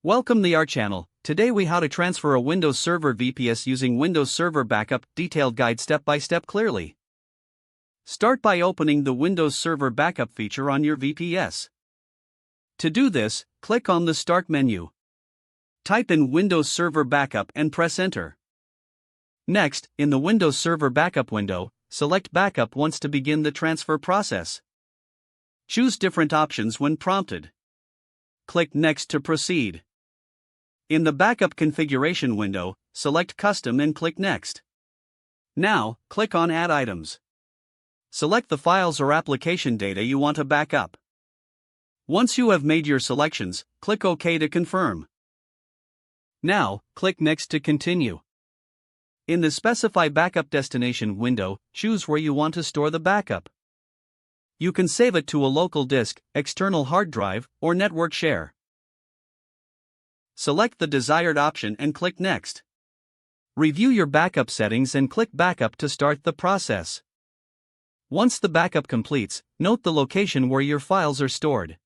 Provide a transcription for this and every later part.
Welcome to our channel. Today we how to transfer a Windows Server VPS using Windows Server Backup, detailed guide step by step clearly. Start by opening the Windows Server Backup feature on your VPS. To do this, click on the Start menu. Type in Windows Server Backup and press Enter. Next, in the Windows Server Backup window, select Backup once to begin the transfer process. Choose different options when prompted. Click Next to proceed. In the Backup configuration window, select Custom and click Next. Now, click on Add Items. Select the files or application data you want to back up. Once you have made your selections, click OK to confirm. Now, click Next to continue. In the Specify Backup Destination window, choose where you want to store the backup. You can save it to a local disk, external hard drive, or network share. Select the desired option and click Next. Review your backup settings and click Backup to start the process. Once the backup completes, note the location where your files are stored.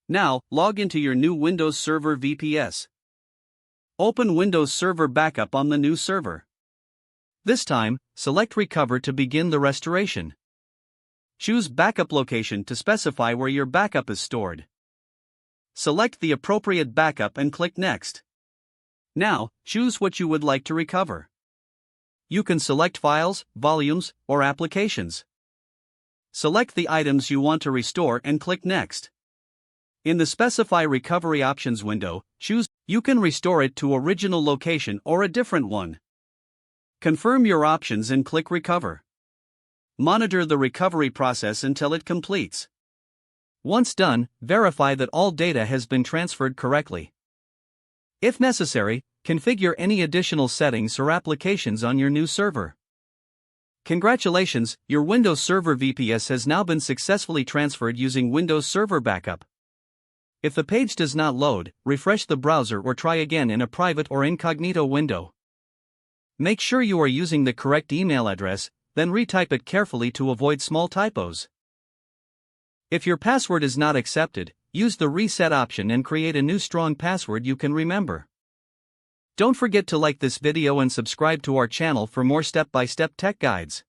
Now, log into your new Windows Server VPS. Open Windows Server Backup on the new server. This time, select Recover to begin the restoration. Choose Backup Location to specify where your backup is stored. Select the appropriate backup and click Next. Now, choose what you would like to recover. You can select files, volumes, or applications. Select the items you want to restore and click Next. In the Specify Recovery Options window, choose you can restore it to original location or a different one. Confirm your options and click Recover. Monitor the recovery process until it completes. Once done, verify that all data has been transferred correctly. If necessary, configure any additional settings or applications on your new server. Congratulations, your Windows Server VPS has now been successfully transferred using Windows Server Backup. If the page does not load, refresh the browser or try again in a private or incognito window. Make sure you are using the correct email address, then retype it carefully to avoid small typos. If your password is not accepted, use the Reset option and create a new strong password you can remember. Don't forget to like this video and subscribe to our channel for more step-by-step tech guides.